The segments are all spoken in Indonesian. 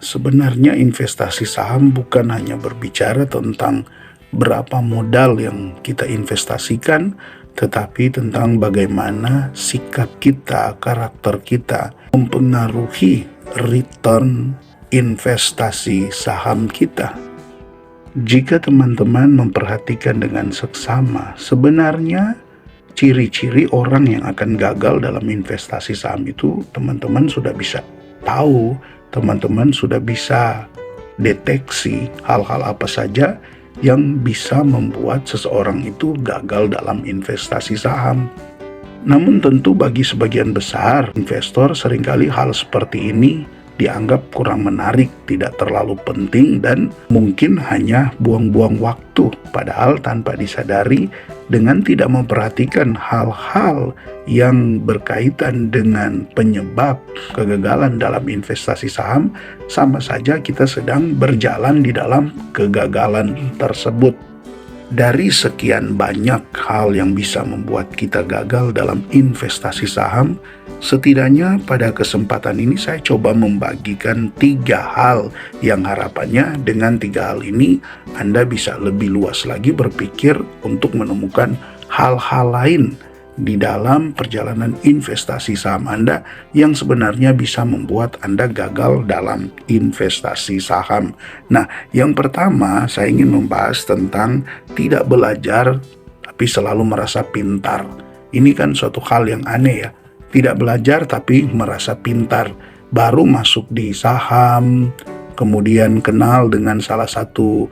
sebenarnya investasi saham bukan hanya berbicara tentang berapa modal yang kita investasikan, tetapi tentang bagaimana sikap kita, karakter kita mempengaruhi return investasi saham kita. Jika teman-teman memperhatikan dengan seksama, sebenarnya ciri-ciri orang yang akan gagal dalam investasi saham itu teman-teman sudah bisa tahu, teman-teman sudah bisa deteksi hal-hal apa saja yang bisa membuat seseorang itu gagal dalam investasi saham. Namun tentu bagi sebagian besar investor seringkali hal seperti ini dianggap kurang menarik, tidak terlalu penting, dan mungkin hanya buang-buang waktu. Padahal tanpa disadari, dengan tidak memperhatikan hal-hal yang berkaitan dengan penyebab kegagalan dalam investasi saham, sama saja kita sedang berjalan di dalam kegagalan tersebut. Dari sekian banyak hal yang bisa membuat kita gagal dalam investasi saham, setidaknya pada kesempatan ini saya coba membagikan 3 hal yang harapannya dengan 3 hal ini Anda bisa lebih luas lagi berpikir untuk menemukan hal-hal lain di dalam perjalanan investasi saham Anda yang sebenarnya bisa membuat Anda gagal dalam investasi saham. Nah, yang pertama saya ingin membahas tentang tidak belajar tapi selalu merasa pintar. Ini kan suatu hal yang aneh ya. Tidak belajar tapi merasa pintar. Baru masuk di saham, kemudian kenal dengan salah satu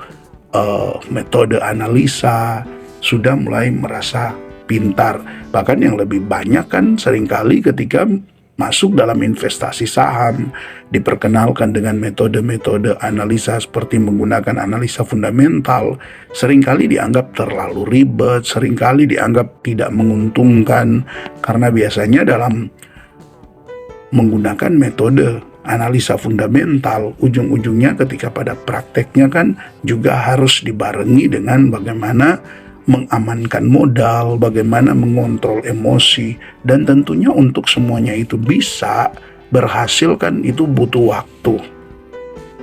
metode analisa, sudah mulai merasa pintar. Bahkan yang lebih banyak kan seringkali ketika masuk dalam investasi saham diperkenalkan dengan metode-metode analisa seperti menggunakan analisa fundamental, seringkali dianggap terlalu ribet, seringkali dianggap tidak menguntungkan, karena biasanya dalam menggunakan metode analisa fundamental, ujung-ujungnya ketika pada prakteknya kan juga harus dibarengi dengan bagaimana mengamankan modal, bagaimana mengontrol emosi, dan tentunya untuk semuanya itu bisa berhasil kan itu butuh waktu.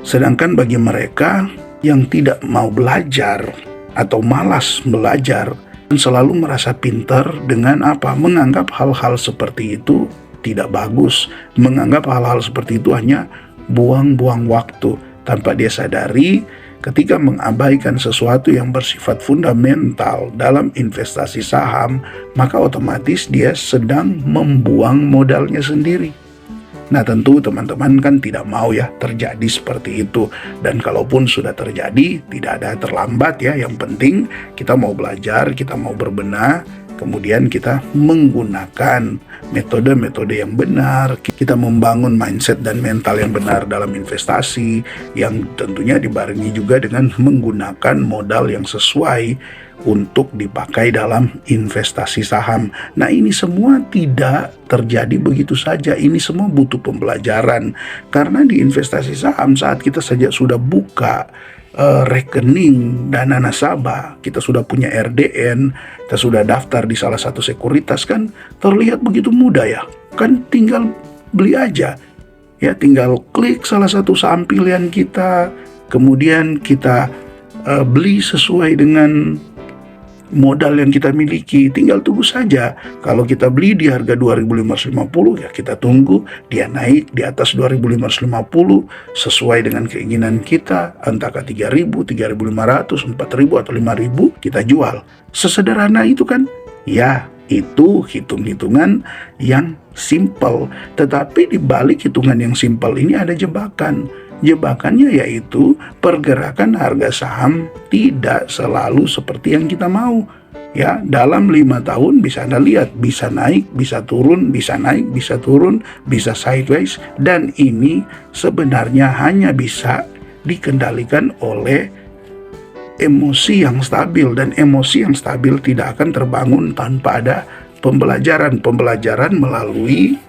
Sedangkan bagi mereka yang tidak mau belajar atau malas belajar, selalu merasa pintar dengan apa? Menganggap hal-hal seperti itu tidak bagus, menganggap hal-hal seperti itu hanya buang-buang waktu, tanpa dia sadari ketika mengabaikan sesuatu yang bersifat fundamental dalam investasi saham, maka otomatis dia sedang membuang modalnya sendiri. Nah, tentu teman-teman kan tidak mau ya terjadi seperti itu. Dan kalaupun sudah terjadi, tidak ada terlambat ya. Yang penting kita mau belajar, kita mau berbenah, kemudian kita menggunakan metode-metode yang benar, kita membangun mindset dan mental yang benar dalam investasi, yang tentunya dibarengi juga dengan menggunakan modal yang sesuai untuk dipakai dalam investasi saham. Nah, ini semua tidak terjadi begitu saja. Ini semua butuh pembelajaran. Karena di investasi saham saat kita saja sudah buka rekening dana nasabah, kita sudah punya RDN, kita sudah daftar di salah satu sekuritas, kan terlihat begitu mudah ya. Kan tinggal beli aja. Ya, tinggal klik salah satu saham pilihan kita, kemudian kita beli sesuai dengan modal yang kita miliki, tinggal tunggu saja. Kalau kita beli di harga 2.550, ya kita tunggu dia naik di atas 2.550 sesuai dengan keinginan kita, entah ke 3.000, 3.500, 4.000 atau 5.000, kita jual. Sesederhana itu kan? Ya, itu hitung-hitungan yang simple. Tetapi di balik hitungan yang simple ini ada jebakan. Jebakannya yaitu pergerakan harga saham tidak selalu seperti yang kita mau. Ya, dalam 5 tahun bisa Anda lihat, bisa naik, bisa turun, bisa naik, bisa turun, bisa sideways, dan ini sebenarnya hanya bisa dikendalikan oleh emosi yang stabil, dan emosi yang stabil tidak akan terbangun tanpa ada pembelajaran melalui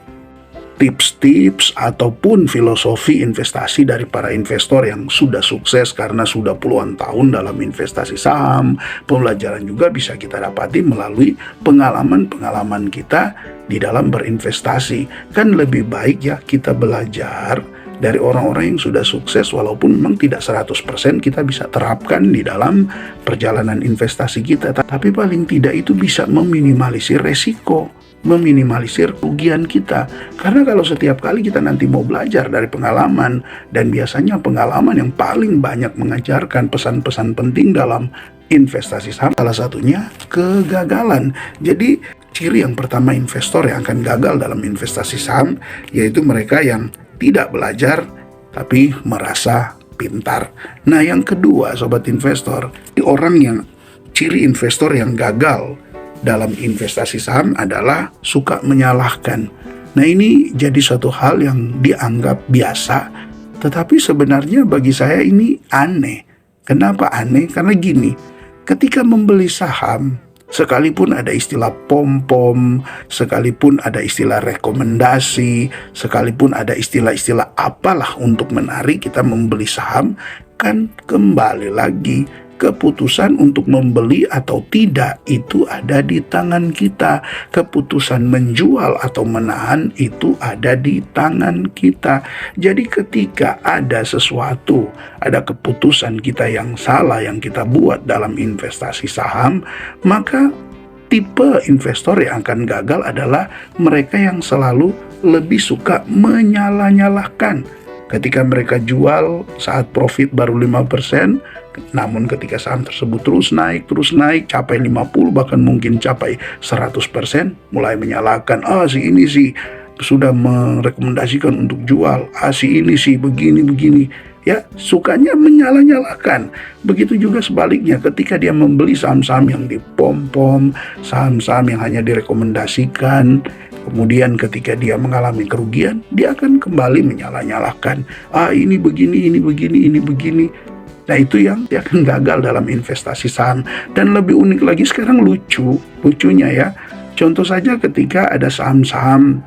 tips-tips ataupun filosofi investasi dari para investor yang sudah sukses karena sudah puluhan tahun dalam investasi saham. Pembelajaran juga bisa kita dapati melalui pengalaman-pengalaman kita di dalam berinvestasi. Kan lebih baik ya kita belajar dari orang-orang yang sudah sukses, walaupun memang tidak 100% kita bisa terapkan di dalam perjalanan investasi kita, tapi paling tidak itu bisa meminimalisir resiko, meminimalisir kerugian kita. Karena kalau setiap kali kita nanti mau belajar dari pengalaman, dan biasanya pengalaman yang paling banyak mengajarkan pesan-pesan penting dalam investasi saham, salah satunya kegagalan. Jadi ciri yang pertama investor yang akan gagal dalam investasi saham, yaitu mereka yang tidak belajar tapi merasa pintar. Nah, yang kedua, sobat investor, orang yang ciri investor yang gagal dalam investasi saham adalah suka menyalahkan. Nah, ini jadi suatu hal yang dianggap biasa, tetapi sebenarnya bagi saya ini aneh. Kenapa aneh? Karena gini, ketika membeli saham, sekalipun ada istilah pom-pom, sekalipun ada istilah rekomendasi, sekalipun ada istilah-istilah apalah untuk menarik kita membeli saham, kan kembali lagi keputusan untuk membeli atau tidak itu ada di tangan kita. Keputusan menjual atau menahan itu ada di tangan kita. Jadi ketika ada sesuatu, ada keputusan kita yang salah yang kita buat dalam investasi saham, maka tipe investor yang akan gagal adalah mereka yang selalu lebih suka menyalah-nyalahkan. Ketika mereka jual saat profit baru 5%, namun ketika saham tersebut terus naik, capai 50, bahkan mungkin capai 100%, mulai menyalahkan, si ini sih sudah merekomendasikan untuk jual, si ini sih begini. Ya, sukanya menyalah-nyalahkan. Begitu juga sebaliknya, ketika dia membeli saham-saham yang dipom-pom, saham-saham yang hanya direkomendasikan, kemudian ketika dia mengalami kerugian, dia akan kembali menyalah-nyalahkan. Ini begini. Nah, itu yang dia akan gagal dalam investasi saham. Dan lebih unik lagi sekarang lucunya ya. Contoh saja ketika ada saham-saham,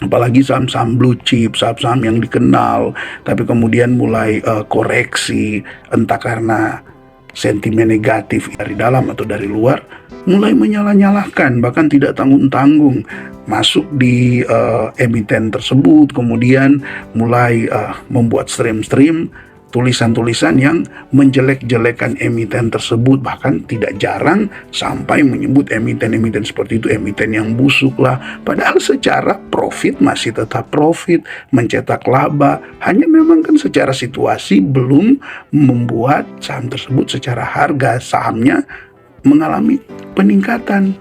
apalagi saham-saham blue chip, saham-saham yang dikenal, tapi kemudian mulai koreksi, entah karena sentimen negatif dari dalam atau dari luar, mulai menyalah-nyalahkan, bahkan tidak tanggung-tanggung masuk di emiten tersebut, kemudian mulai membuat stream-stream tulisan-tulisan yang menjelek-jelekan emiten tersebut, bahkan tidak jarang sampai menyebut emiten-emiten seperti itu emiten yang busuk lah. Padahal secara profit masih tetap profit, mencetak laba, hanya memang kan secara situasi belum membuat saham tersebut secara harga sahamnya mengalami peningkatan.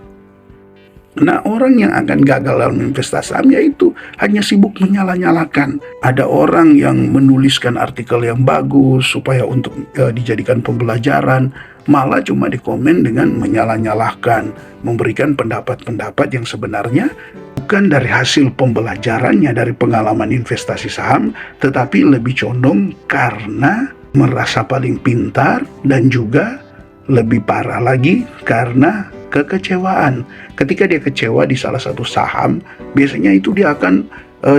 Nah, orang yang akan gagal dalam investasi saham yaitu hanya sibuk menyalah-nyalahkan. Ada orang yang menuliskan artikel yang bagus supaya untuk dijadikan pembelajaran, malah cuma dikomen dengan menyalah-nyalahkan, memberikan pendapat-pendapat yang sebenarnya bukan dari hasil pembelajarannya dari pengalaman investasi saham, tetapi lebih condong karena merasa paling pintar, dan juga lebih parah lagi karena kekecewaan. Ketika dia kecewa di salah satu saham, biasanya itu dia akan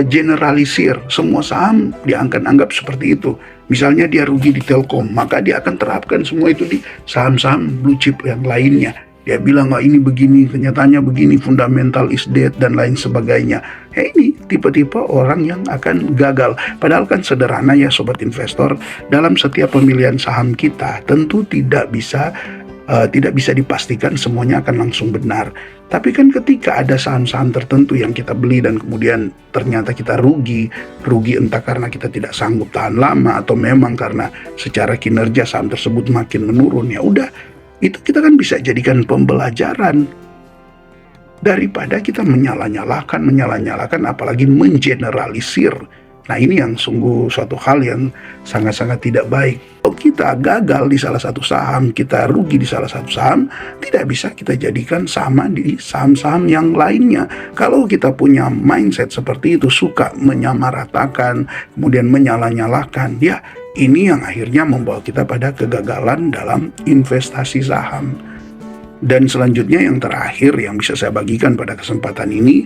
generalisir semua saham, dia akan anggap seperti itu. Misalnya dia rugi di Telkom, maka dia akan terapkan semua itu di saham-saham blue chip yang lainnya. Dia bilang, ini begini, kenyataannya begini, fundamental is dead, dan lain sebagainya. Ini tipe-tipe orang yang akan gagal. Padahal kan sederhana ya sobat investor, dalam setiap pemilihan saham kita tentu tidak bisa dipastikan semuanya akan langsung benar. Tapi kan ketika ada saham-saham tertentu yang kita beli dan kemudian ternyata kita rugi entah karena kita tidak sanggup tahan lama atau memang karena secara kinerja saham tersebut makin menurun, ya udah, itu kita kan bisa jadikan pembelajaran daripada kita menyalah-nyalahkan apalagi mengeneralisir. Nah, ini yang sungguh suatu hal yang sangat-sangat tidak baik. Kalau kita gagal di salah satu saham, kita rugi di salah satu saham, tidak bisa kita jadikan sama di saham-saham yang lainnya. Kalau kita punya mindset seperti itu, suka menyamaratakan, kemudian menyalah-nyalahkan, ya ini yang akhirnya membawa kita pada kegagalan dalam investasi saham. Dan selanjutnya yang terakhir yang bisa saya bagikan pada kesempatan ini,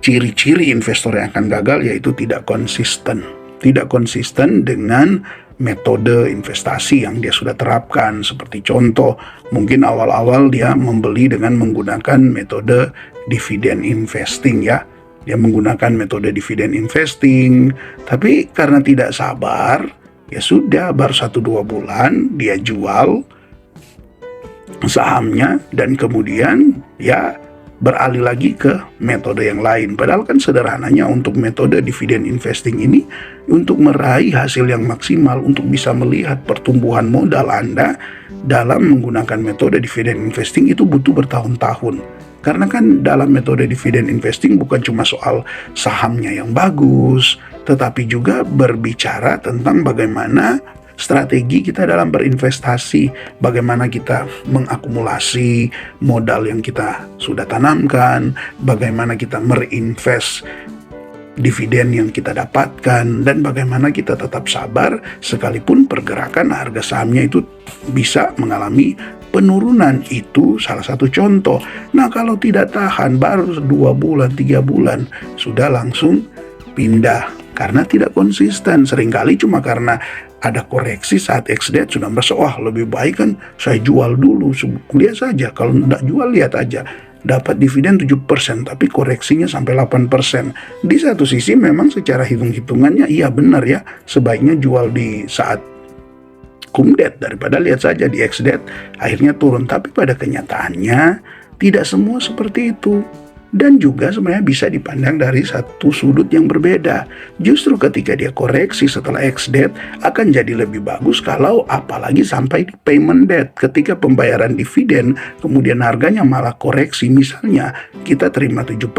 ciri-ciri investor yang akan gagal yaitu tidak konsisten. Tidak konsisten dengan metode investasi yang dia sudah terapkan. Seperti contoh, mungkin awal-awal dia membeli dengan menggunakan metode dividend investing ya. dia menggunakan metode dividen investing, tapi karena tidak sabar, ya sudah, baru 1-2 bulan dia jual sahamnya dan kemudian ya beralih lagi ke metode yang lain. Padahal kan sederhananya untuk metode dividen investing ini untuk meraih hasil yang maksimal, untuk bisa melihat pertumbuhan modal Anda dalam menggunakan metode dividen investing itu butuh bertahun-tahun. Karena kan dalam metode dividen investing bukan cuma soal sahamnya yang bagus, tetapi juga berbicara tentang bagaimana strategi kita dalam berinvestasi, bagaimana kita mengakumulasi modal yang kita sudah tanamkan, bagaimana kita merinvest dividen yang kita dapatkan, dan bagaimana kita tetap sabar sekalipun pergerakan harga sahamnya itu bisa mengalami penurunan. Itu salah satu contoh. Nah, kalau tidak tahan baru 2 bulan, 3 bulan sudah langsung pindah karena tidak konsisten. Seringkali cuma karena ada koreksi saat ex-date sudah merasa, wah lebih baik kan saya jual dulu. Lihat saja, kalau tidak jual lihat aja, dapat dividen 7%, tapi koreksinya sampai 8%. Di satu sisi memang secara hitung-hitungannya iya benar ya, sebaiknya jual di saat cum-date daripada lihat saja di ex-date akhirnya turun. Tapi pada kenyataannya tidak semua seperti itu. Dan juga sebenarnya bisa dipandang dari satu sudut yang berbeda. Justru ketika dia koreksi setelah ex-date akan jadi lebih bagus kalau apalagi sampai di payment date. Ketika pembayaran dividen kemudian harganya malah koreksi, misalnya kita terima 7%,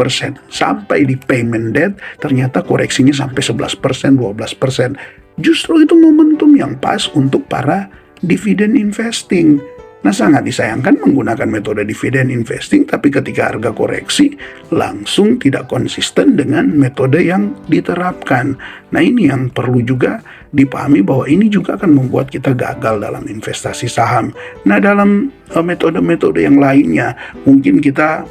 sampai di payment date ternyata koreksinya sampai 11%, 12%. Justru itu momentum yang pas untuk para dividen investing. Nah, sangat disayangkan menggunakan metode dividen investing, tapi ketika harga koreksi langsung tidak konsisten dengan metode yang diterapkan. Nah, ini yang perlu juga dipahami bahwa ini juga akan membuat kita gagal dalam investasi saham. Nah, dalam metode-metode yang lainnya, mungkin kita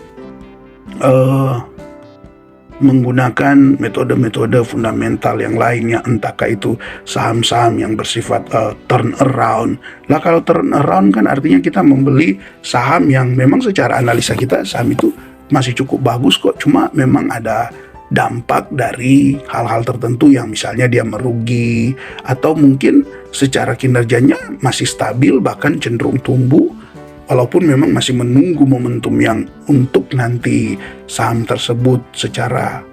menggunakan metode-metode fundamental yang lainnya, entahkah itu saham-saham yang bersifat turnaround. Lah, kalau turnaround kan artinya kita membeli saham yang memang secara analisa kita saham itu masih cukup bagus kok, cuma memang ada dampak dari hal-hal tertentu yang misalnya dia merugi, atau mungkin secara kinerjanya masih stabil bahkan cenderung tumbuh, walaupun memang masih menunggu momentum yang untuk nanti saham tersebut secara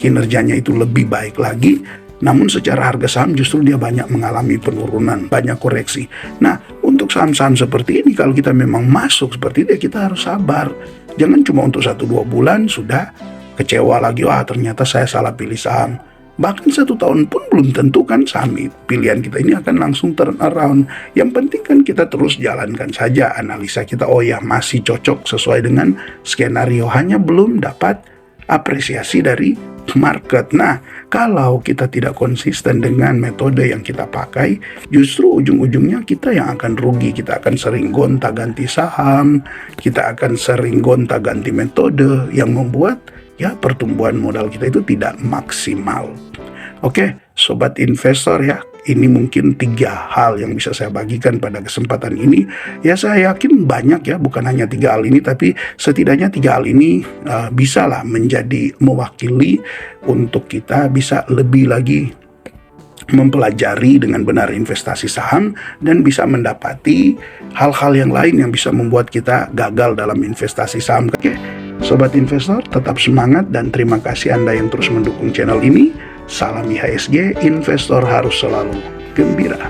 kinerjanya itu lebih baik lagi, namun secara harga saham justru dia banyak mengalami penurunan, banyak koreksi. Nah, untuk saham-saham seperti ini kalau kita memang masuk seperti itu, kita harus sabar. Jangan cuma untuk 1-2 bulan sudah kecewa lagi, wah ternyata saya salah pilih saham. Bahkan 1 tahun pun belum tentu kan saham pilihan kita ini akan langsung turn around. Yang penting kan kita terus jalankan saja analisa kita, oh ya masih cocok sesuai dengan skenario, hanya belum dapat apresiasi dari market. Nah, kalau kita tidak konsisten dengan metode yang kita pakai, justru ujung-ujungnya kita yang akan rugi. Kita akan sering gonta-ganti saham, kita akan sering gonta-ganti metode yang membuat ya pertumbuhan modal kita itu tidak maksimal. Oke, sobat investor ya, ini mungkin 3 hal yang bisa saya bagikan pada kesempatan ini. Ya, saya yakin banyak ya, bukan hanya 3 hal ini, tapi setidaknya 3 hal ini bisalah menjadi mewakili untuk kita bisa lebih lagi mempelajari dengan benar investasi saham dan bisa mendapati hal-hal yang lain yang bisa membuat kita gagal dalam investasi saham. Oke, sobat investor, tetap semangat dan terima kasih Anda yang terus mendukung channel ini. Salam IHSG, investor harus selalu gembira.